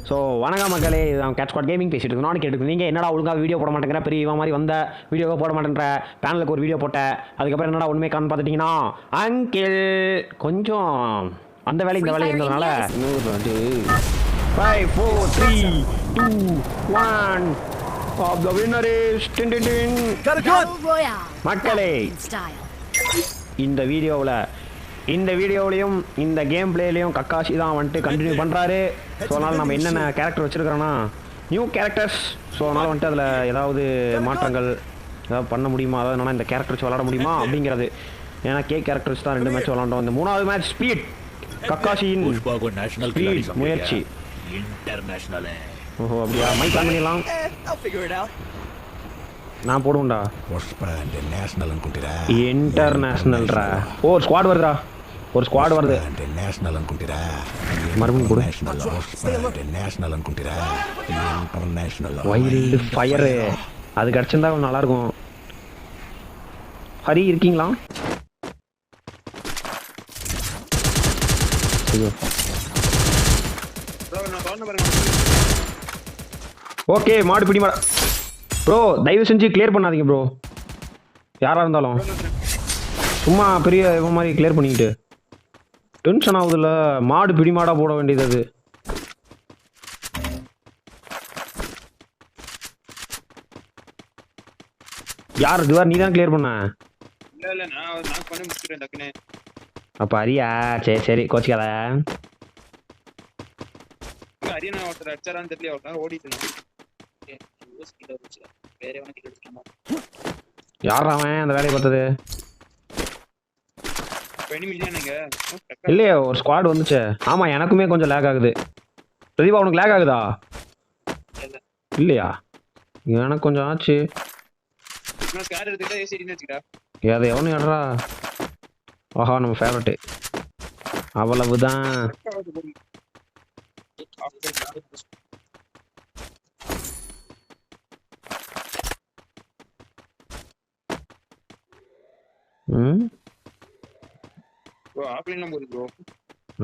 So வணக்கம் மக்களே, நான் கேட் ஸ்குவாட் கேமிங் பேசிட்டு இருக்கேன். நான் கேட்டு நீங்கள் என்னடா ஒழுங்காக வீடியோ போட மாட்டேங்கிற, பெரிய இவன் மாதிரி வந்த வீடியோவை போட மாட்டேன்ற, பேனலுக்கு ஒரு வீடியோ போட்டேன், அதுக்கப்புறம் என்னடா உண்மை கான்னு பார்த்துட்டிங்கன்னா அங்கிள் கொஞ்சம் அந்த வேலை இந்த வேலை இருந்ததுனால 5 4 3 2 1 of the winner is மக்களே, இந்த வீடியோவிலையும் இந்த கேம் பிளேலையும் கக்காஷி தான் வந்துட்டு கண்டினியூ பண்ணுறாரு. ஸோ அதனால் நம்ம என்னென்ன கேரக்டர் வச்சுருக்கிறோன்னா நியூ கேரக்டர்ஸ். ஸோ அதனால் வந்துட்டு அதில் ஏதாவது மாற்றங்கள் ஏதாவது பண்ண முடியுமா, அதாவது என்னன்னா இந்த கேரக்டர் வச்சு விளாட முடியுமா அப்படிங்கிறது. ஏன்னா கேரக்டர்ஸ் தான் 2 மேட்ச் விளாண்டோம். இந்த 3வது மேட்ச் ஸ்பீட் கக்காஷியின் ஸ்பீட் முயற்சி. ஓஹோ அப்படியா, மைக் ஆன் பண்ணிடலாம். நான் போடுவேன்டா இன்டர்நேஷனல்ரா. ஓ ஸ்குவாட் வருதுடா, ஒரு ஸ்குவாட் வருது. மறுபடியும் போடு. வைல்டு ஃபயர் அது கிடச்சிருந்தா நல்லா இருக்கும். ஹரி இருக்கீங்களா? ஓகே மாடு பிடி மாடா ப்ரோ, தயவு செஞ்சு கிளியர் பண்ணாதீங்க ப்ரோ, யாராக இருந்தாலும். சும்மா பெரிய இவன் மாதிரி கிளியர் பண்ணிக்கிட்டு டென்ஷன் ஆகுதுல்ல. மாடு பிடி மாடாக போட வேண்டியது அது. யார் இதுவார்? நீ தான் கிளியர் பண்ண? அப்போ அரியா? சரி சரி கோச்சிக்காத. யார் அவன் அந்த வேலையை பார்த்தது? இல்லையா, ஒரு ஸ்குவாட் வந்துச்சு. ஆமா எனக்குமே கொஞ்சம் லேக் ஆகுது. பிரதீபா உனக்கு லேக் ஆகுதா? இல்லையா, எனக்கு கொஞ்சம் ஆச்சு. அதை எவனு ஏடுறா? ஆஹா நம்ம ஃபேவரட்டு. அவ்வளவுதான்.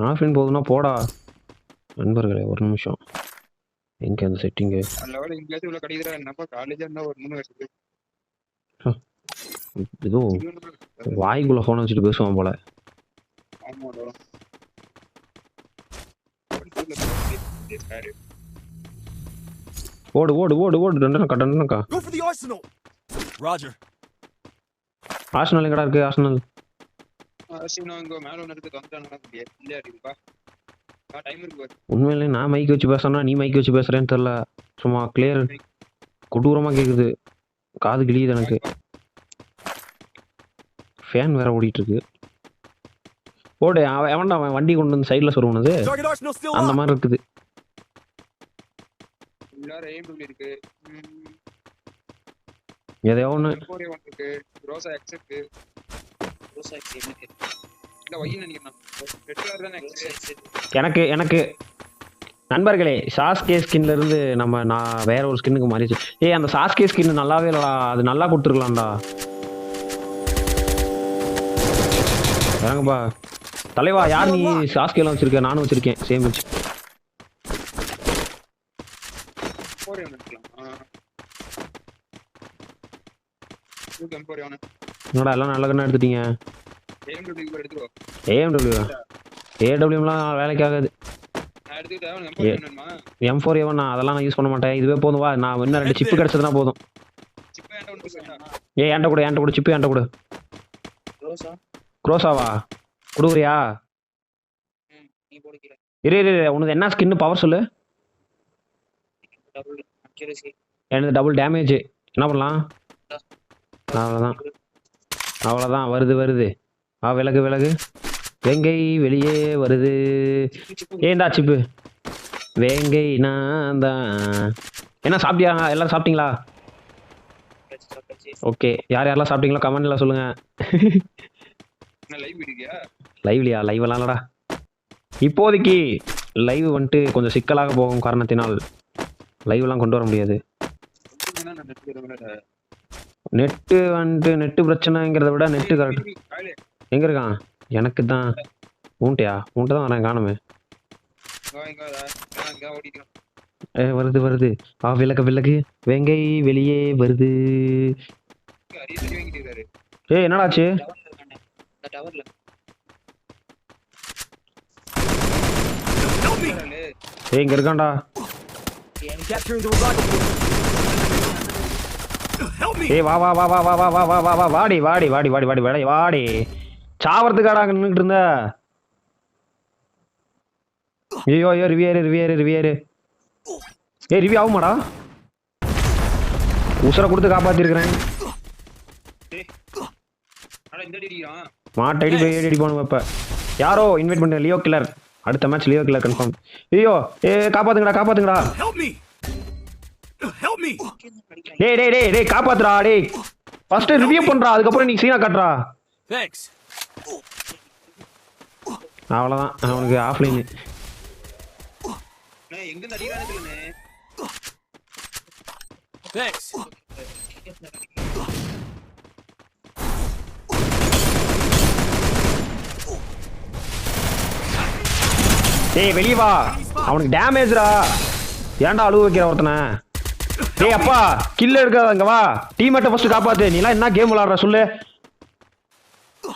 ஆஃப்லைன் போகுதுன்னா போடா. நண்பர்களே ஒரு நிமிஷம், எங்க அந்த செட்டிங்கு? ஏதோ வாய்க்குள்ள போன வச்சுட்டு பேசுவான் போல. ஓடு ஓடு ஓடு ஓடு. டண்டனக்கா டண்டனக்கா. ஆர்சனல் எங்கடா இருக்கு? ஆர்சனல் உண்மையிலே நான் மைக் வச்சு பேசுறேன்னா நீ மைக் வச்சு பேசுறேன்னு தெரியல. சும்மா கிளியர் கொடூரமா கேக்குது, காது கிழியுது எனக்கு. ஃபேன் வேற ஓடிட்டு இருக்கு. ஓடு. அவன்டா அவன் வண்டி கொண்டு வந்து சைட்ல சொருவனது அந்த மாதிரி இருக்குது. எதையோ ஒன்று எனக்கு எனக்கு நண்பர்களே, சாஸ்கே ஸ்கின்ல இருந்து நான் வேற ஒரு ஸ்கின்னுக்கு மாறிச்சு. அந்த சாஸ்கே ஸ்கின் நல்லாவே இல்லடா, அது நல்லா கொடுத்துருக்கலாம்டா. இறங்கப்பா தலைவா. யார் நீ? சாஸ்கேலாம் வச்சிருக்க? நானும் வச்சிருக்கேன் சேம் வச்சு. என்னடா எல்லாம் நல்ல கண்ணா எடுத்துட்டீங்க? ஏடபிள்யூலாம் வேலைக்கு ஆகாது. M4A1 அதெல்லாம் நான் யூஸ் பண்ண மாட்டேன். இதுவே போதும் வா. நான் இன்னும் 2 சிப்பு கிடைச்சதுனா போதும். ஏன்ட்ட கூட சிப்பு ஏன்ட்ட கூட. க்ரோஸாவா கொடுக்குறியா? இரு உனது என்ன ஸ்கின்னு பவர் சொல்லு. எனது டபுள் டேமேஜ். என்ன பண்ணலாம்? அவ்வளோதான். வருது. விலகு. வேங்கை வெளியே வருது. ஏண்டா சிப்பு வேங்கை நான் தான். என்ன சாப்பிட்டியா? எல்லாரும் சாப்பிட்டீங்களா? ஓகே, யாரெல்லாம் சாப்பிட்டீங்களோ கமெண்ட்ல சொல்லுங்க. லைவ்லியா? லைவெல்லாம் இல்லடா இப்போதைக்கு. லைவ் வந்துட்டு கொஞ்சம் சிக்கலாக போகும் காரணத்தினால் லைவ்லாம் கொண்டு வர முடியாது. நெட்டு வந்துட்டு நெட்டு பிரச்சனைங்கிறத விட நெட்டு கரெக்ட். எங்க இருக்கான்? எனக்கு தான். உன்ட்ட தான் வரேன், காணுமே. வருது வருது. விலகு விலகு. வெங்கை வெளியே வருது. என்னடாச்சு? இங்க இருக்கான்டா. வா வா வா வா வா வா வா வா வா வா வாடி வாடி வாடி வாடி வாடி வாடி வாடி. சாவறதுக்காடா நின்றுட்டு இருந்த. ஐயோ ஐயோ ரிவியரு ரிவியரு ரிவியரு. ரிவி ஆகுமாடா? உசுரை கொடுத்து காப்பாத்திருக்கிறேன். மாட்டடி போய் ஏடி போகணும் இப்ப. யாரோ இன்வைட் பண்ண லியோ கில்லர். அடுத்த மேட்ச் லியோ கில்லர் கன்ஃபார்ம். ஐயோ காப்பாத்துங்கடா காப்பாத்துங்கடா. டேய் டேய் டேய் டேய் காப்பாத்துடா டேய். ஃபர்ஸ்ட் ரிவ்யூ பண்றா, அதுக்கப்புறம் நீ சீனா காட்டுறா. அவ்வளவுதான் அவனுக்கு ஆஃப்லைன். எங்க நடிகரானே. தேங்க்ஸ். டேய் வெளிய வா. அவனுக்கு டேமேஜ்ரா. ஏன்டா அழுவ வைக்கிற ஒருத்தனை? டேய் அப்பா கில் எடுக்காத, அங்க வா. டீம்மேட்டை ஃபர்ஸ்ட் காப்பாத்து. நீ எல்லாம் என்ன கேம் விளையாடுற சொல்லு.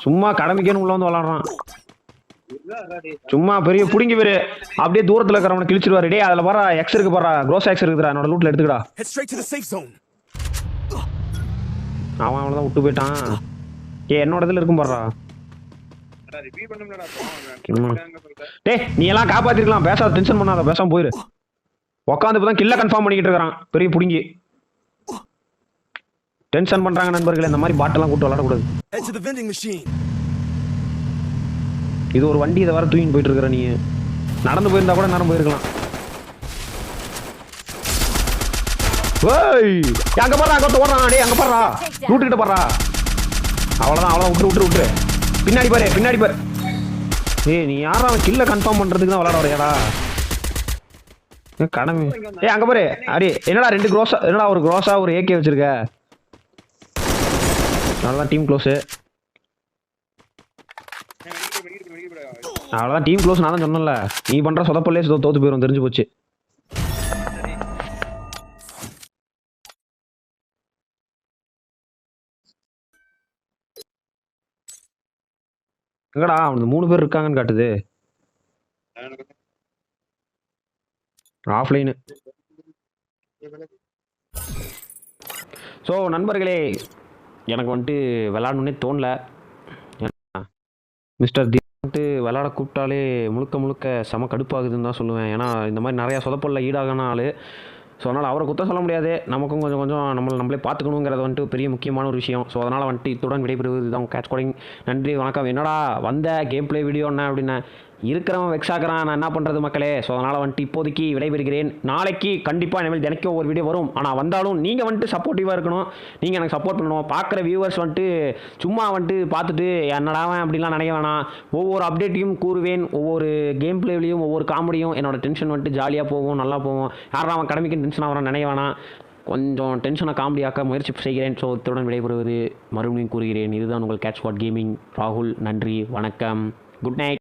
சும்மா கடமைக்கேன்னு உள்ள வந்து விளையாடுறான். சும்மா பெரிய புடிங்கி பேரு. அப்படியே தூரத்துல இருக்கிறவனை கிழிச்சிருவாரு. டேய் அதுல வர எக்ஸ் இருக்கு பாரு. க்ரோஸ் எக்ஸ் இருக்குடா. என்னோட லூட்ல எடுத்துக்கடா. அவன் அவனதான் விட்டு போயிட்டான். என்னோட இதுல இருக்கும் பாருடா. டேய் நீ எல்லாம் காப்பாத்திருக்கலாம். பேசாத, டென்ஷன் பண்ணாத, பேசாம போயிரு. உக்காந்து இப்பதான் கில்ல கன்ஃபார்ம் பண்ணிக்கிட்டு இருக்கான் பெரிய புடிங்கி. டென்ஷன் பண்றாங்க நண்பர்களே. இந்த மாதிரி பாட்டெல்லாம் கூட்டு விளையாடக்கூடாது. இது ஒரு வண்டி, இதை வர தூக்கின்னு போயிட்டு இருக்கிற. நீ நடந்து போயிருந்தா கூட நேரம் போயிருக்கலாம். அங்க பாடுறா, அங்க ஓடுறான். டேய் அங்க பாடுறா, ரூட்டுக்கிட்ட பாடுறா. அவ்வளவுதான் அவ்வளவுதான். விட்டுரு விட்டுரு விட்டுரு. பின்னாடி பாரு பின்னாடி பாரு. நீ யாரா அவன் கில்ல கன்ஃபார்ம் பண்றதுக்கு தான் விளையாட வரையாடா கடமை. அங்க பாரு. அடி என்னடா 2 க்ரோஸா, என்னடா ஒரு க்ரோஸா ஒரு ஏகே வச்சிருக்க. நல்லா டீம் க்ளோஸ். அவ்வளோதான் டீம் க்ளோஸ். நான் தான் சொன்னேன்ல, நீ பண்ற சொதப்பல்லே தோத்து போயிடும், தெரிஞ்சு போச்சு. எங்கடா அவனுக்கு 3 பேர் இருக்காங்கன்னு காட்டுது. ஆஃப்லைனு. ஸோ நண்பர்களே, எனக்கு வந்துட்டு விளாடணுன்னே தோணல. மிஸ்டர் தி வந்துட்டு விளாட கூப்பிட்டாலே முழுக்க முழுக்க செம கடுப்பாகுதுன்னு தான் சொல்லுவேன். ஏன்னா இந்த மாதிரி நிறையா சொதப்பல்ல ஈடாகான ஆள். ஸோ அதனால் அவரை குற்றம் சொல்ல முடியாது. நமக்கும் கொஞ்சம் கொஞ்சம் நம்மளே பார்த்துக்கணுங்கிறது வந்துட்டு பெரிய முக்கியமான ஒரு விஷயம். ஸோ அதனால் வந்துட்டு இத்துடன் விடைபெறுவது தான் கேட்ச் கோடிங். நன்றி வணக்கம். என்னடா வந்த கேம் பிளே வீடியோ என்ன அப்படின்னு இருக்கிறவன் வெக்ஸாகிறான். நான் என்ன பண்ணுறது மக்களே. ஸோ அதனால் வந்துட்டு இப்போதைக்கு விடைபெறுகிறேன். நாளைக்கு கண்டிப்பாக இனிமேல் தினைக்கும் ஒரு வீடியோ வரும். ஆனால் வந்தாலும் நீங்கள் வந்துட்டு சப்போர்ட்டிவாக இருக்கணும். நீங்கள் எனக்கு சப்போர்ட் பண்ணணும். பார்க்குற வியூவர்ஸ் வந்துட்டு சும்மா வந்துட்டு பார்த்துட்டு என்னடாவன் அப்படிலாம் நினைக்க வேணாம். ஒவ்வொரு அப்டேட்டையும் கூறுவேன். ஒவ்வொரு கேம் பிளேவிலையும் ஒவ்வொரு காமெடியும் என்னோட டென்ஷன் வந்துட்டு ஜாலியாக போகும், நல்லா போகும். யாரும் அவன் கடமைக்கு டென்ஷன் ஆகிறான் நினைக்க வேணாம். கொஞ்சம் டென்ஷனை காமெடியாக்க முயற்சி செய்கிறேன். ஸோ இத்துடன் விடைபெறுவது மறுபடியும் கூறுகிறேன். இதுதான் உங்கள் கேட்ச் ஸ்குவாட் கேமிங். ராகுல். நன்றி வணக்கம். Good night.